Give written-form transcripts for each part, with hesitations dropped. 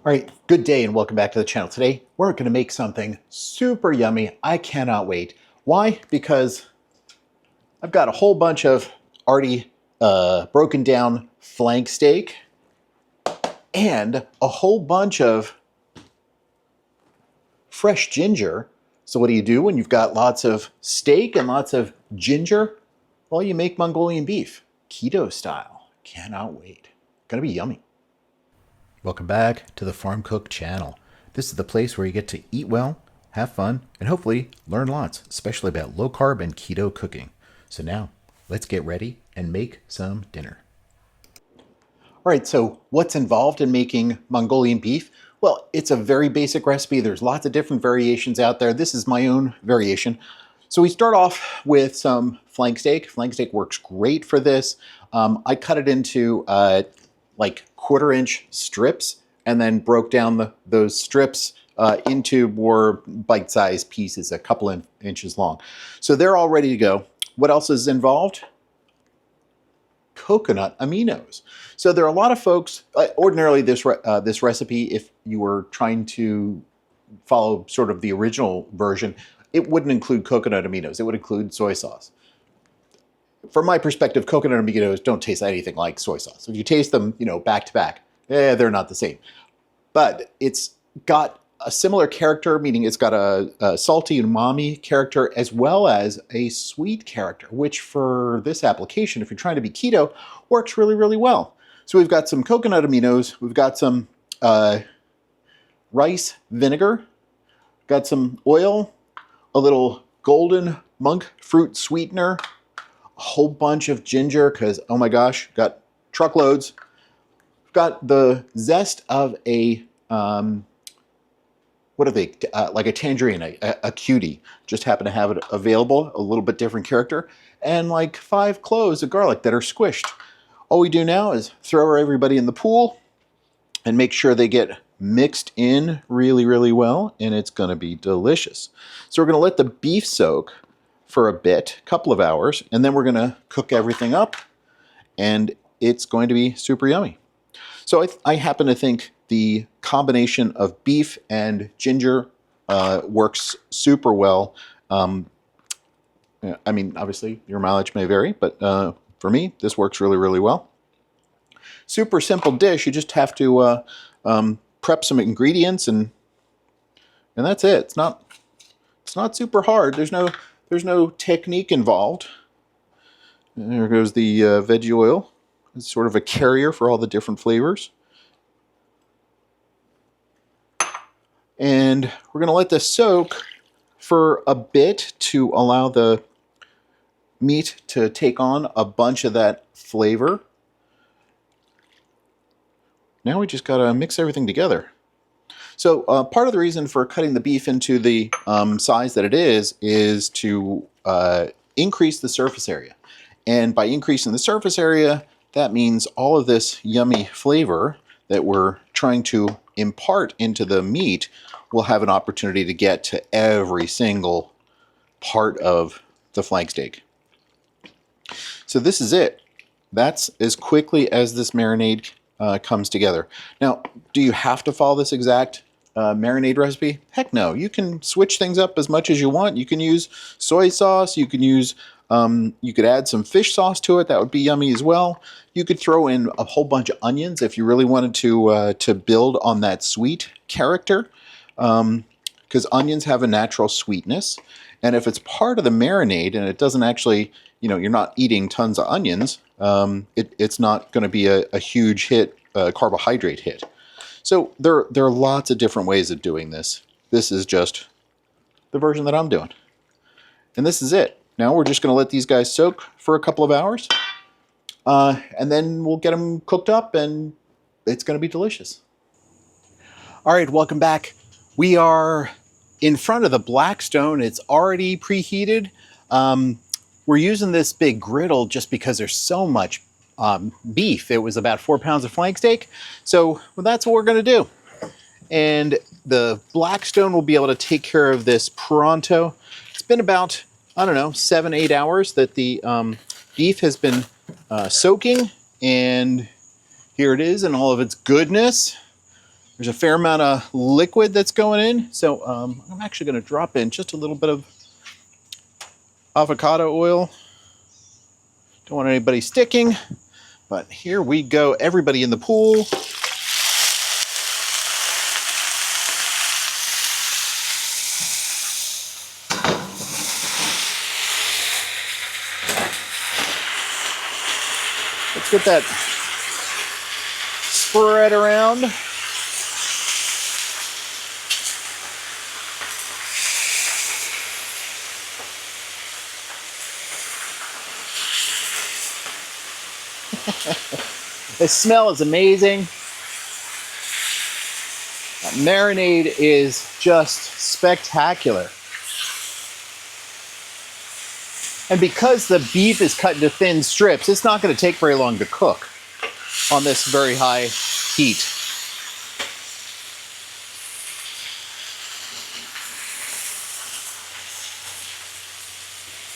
All right, good day and welcome back to the channel. Today, we're gonna make something super yummy. I cannot wait. Why? Because I've got a whole bunch of already broken down flank steak and a whole bunch of fresh ginger. So what do you do when you've got lots of steak and lots of ginger? Well, you make Mongolian beef, keto style. Cannot wait. Gonna be yummy. Welcome back to the Farm Cook channel. This is the place where you get to eat well, have fun, and hopefully learn lots, especially about low carb and keto cooking. So now, let's get ready and make some dinner. All right, so what's involved in making Mongolian beef? Well, it's a very basic recipe. There's lots of different variations out there. This is my own variation. So we start off with some flank steak. Flank steak works great for this. I cut it into like 1/4-inch strips and then broke down those strips into more bite-sized pieces, a couple inches long. So they're all ready to go. What else is involved? Coconut aminos. So there are a lot of folks, ordinarily this recipe, if you were trying to follow sort of the original version, it wouldn't include coconut aminos. It would include soy sauce. From my perspective, coconut aminos don't taste anything like soy sauce. If you taste them, back to back, they're not the same. But it's got a similar character, meaning it's got a salty umami character as well as a sweet character, which for this application, if you're trying to be keto, works really, really well. So we've got some coconut aminos, we've got some rice vinegar, got some oil, a little golden monk fruit sweetener, a whole bunch of ginger, because, oh my gosh, got truckloads. We've got the zest of a, what are they, like a tangerine, a cutie. Just happen to have it available, a little bit different character, and like 5 cloves of garlic that are squished. All we do now is throw everybody in the pool and make sure they get mixed in really, really well, and it's gonna be delicious. So we're gonna let the beef soak for a bit, couple of hours, and then we're gonna cook everything up, and it's going to be super yummy. So I happen to think the combination of beef and ginger works super well. I mean, obviously your mileage may vary, but for me, this works really, really well. Super simple dish. You just have to prep some ingredients and that's it. It's not super hard. There's no technique involved. And there goes the veggie oil. It's sort of a carrier for all the different flavors. And we're going to let this soak for a bit to allow the meat to take on a bunch of that flavor. Now we just got to mix everything together. So part of the reason for cutting the beef into the size that it is to increase the surface area. And by increasing the surface area, that means all of this yummy flavor that we're trying to impart into the meat will have an opportunity to get to every single part of the flank steak. So this is it. That's as quickly as this marinade comes together. Now, do you have to follow this exact marinade recipe? Heck no. You can switch things up as much as you want. You can use soy sauce. You can use, you could add some fish sauce to it. That would be yummy as well. You could throw in a whole bunch of onions if you really wanted to build on that sweet character, because onions have a natural sweetness. And if it's part of the marinade and it doesn't actually, you're not eating tons of onions, it's not going to be a huge hit, carbohydrate hit. So there are lots of different ways of doing this. This is just the version that I'm doing. And this is it. Now we're just going to let these guys soak for a couple of hours. And then we'll get them cooked up and it's going to be delicious. All right, welcome back. We are in front of the Blackstone. It's already preheated. We're using this big griddle just because there's so much beef. It was about 4 pounds of flank steak. So that's what we're going to do. And the Blackstone will be able to take care of this pronto. It's been about, I don't know, 7-8 hours that the beef has been soaking, and here it is in all of its goodness. There's a fair amount of liquid that's going in, so I'm actually going to drop in just a little bit of avocado oil. Don't want anybody sticking, but here we go. Everybody in the pool. Let's get that spread around. The smell is amazing. That marinade is just spectacular. And because the beef is cut into thin strips, it's not going to take very long to cook on this very high heat.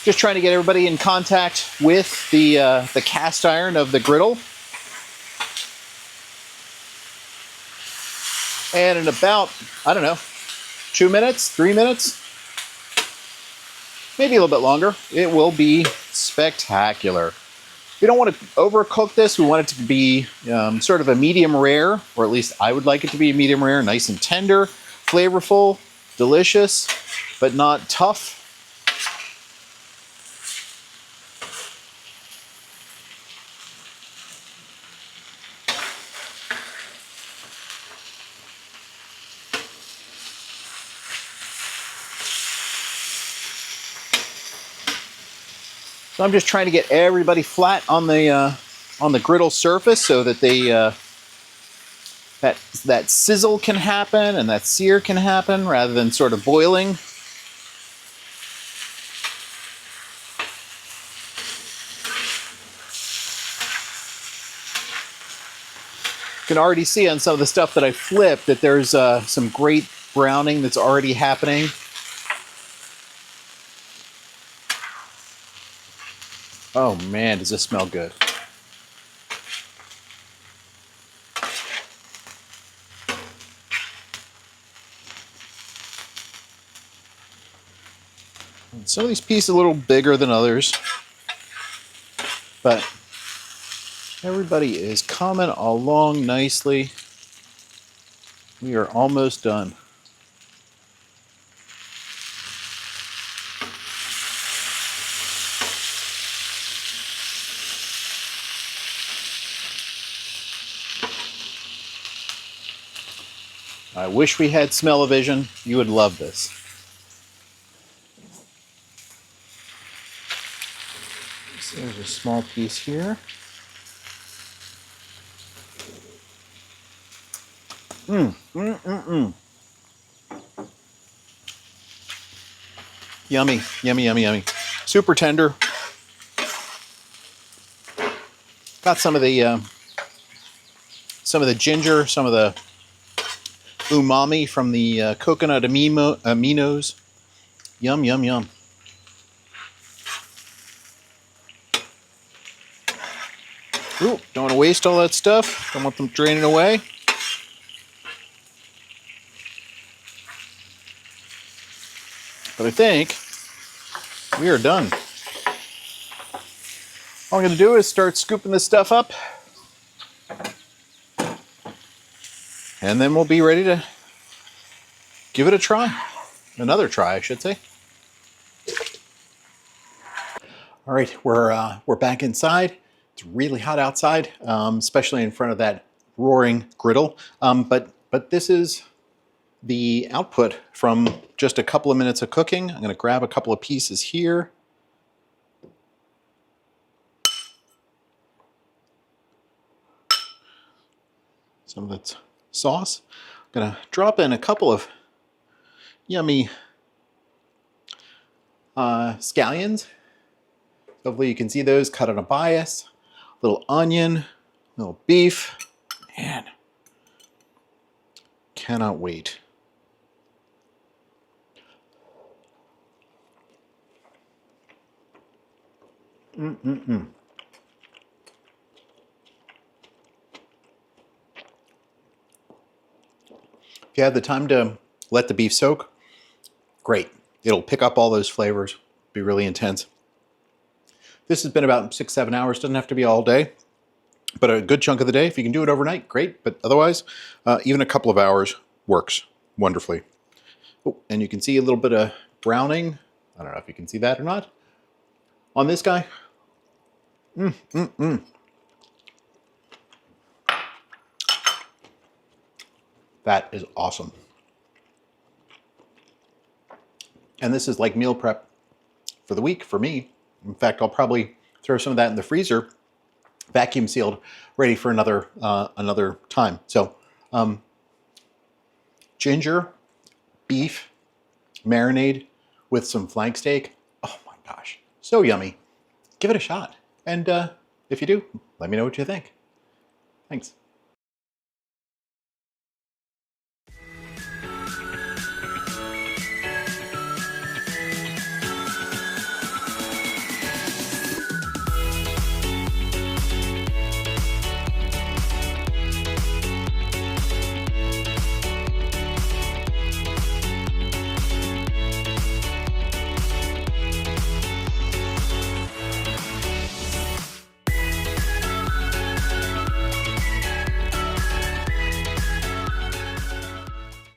Just trying to get everybody in contact with the cast iron of the griddle. And in about, I don't know, 2 minutes, 3 minutes, maybe a little bit longer, it will be spectacular. We don't want to overcook this. We want it to be sort of a medium rare, or at least I would like it to be a medium rare, nice and tender, flavorful, delicious, but not tough. So I'm just trying to get everybody flat on the griddle surface so that they that sizzle can happen and that sear can happen rather than sort of boiling. You can already see on some of the stuff that I flipped that there's some great browning that's already happening. Oh man, does this smell good. And some of these pieces are a little bigger than others, but everybody is coming along nicely. We are almost done. I wish we had smell-o-vision. You would love this. So there's a small piece here. Yummy, yummy, yummy, yummy. Super tender. Got some of the ginger, some of the umami from the coconut aminos. Yum, yum, yum. Ooh, don't want to waste all that stuff. Don't want them draining away. But I think we are done. All I'm going to do is start scooping this stuff up. And then we'll be ready to give it a try. Another try, I should say. All right, we're back inside. It's really hot outside, especially in front of that roaring griddle. But this is the output from just a couple of minutes of cooking. I'm going to grab a couple of pieces here. Some of that sauce. I'm going to drop in a couple of yummy scallions. Hopefully you can see those cut on a bias. A little onion, a little beef. Man, cannot wait. If you have the time to let the beef soak, great. It'll pick up all those flavors, be really intense. This has been about 6-7 hours. Doesn't have to be all day, but a good chunk of the day. If you can do it overnight, great. But otherwise, even a couple of hours works wonderfully. Oh, and you can see a little bit of browning. I don't know if you can see that or not. On this guy. That is awesome. And this is like meal prep for the week for me. In fact, I'll probably throw some of that in the freezer, vacuum sealed, ready for another time. So, ginger, beef, marinade with some flank steak. Oh my gosh, so yummy. Give it a shot. And if you do, let me know what you think. Thanks.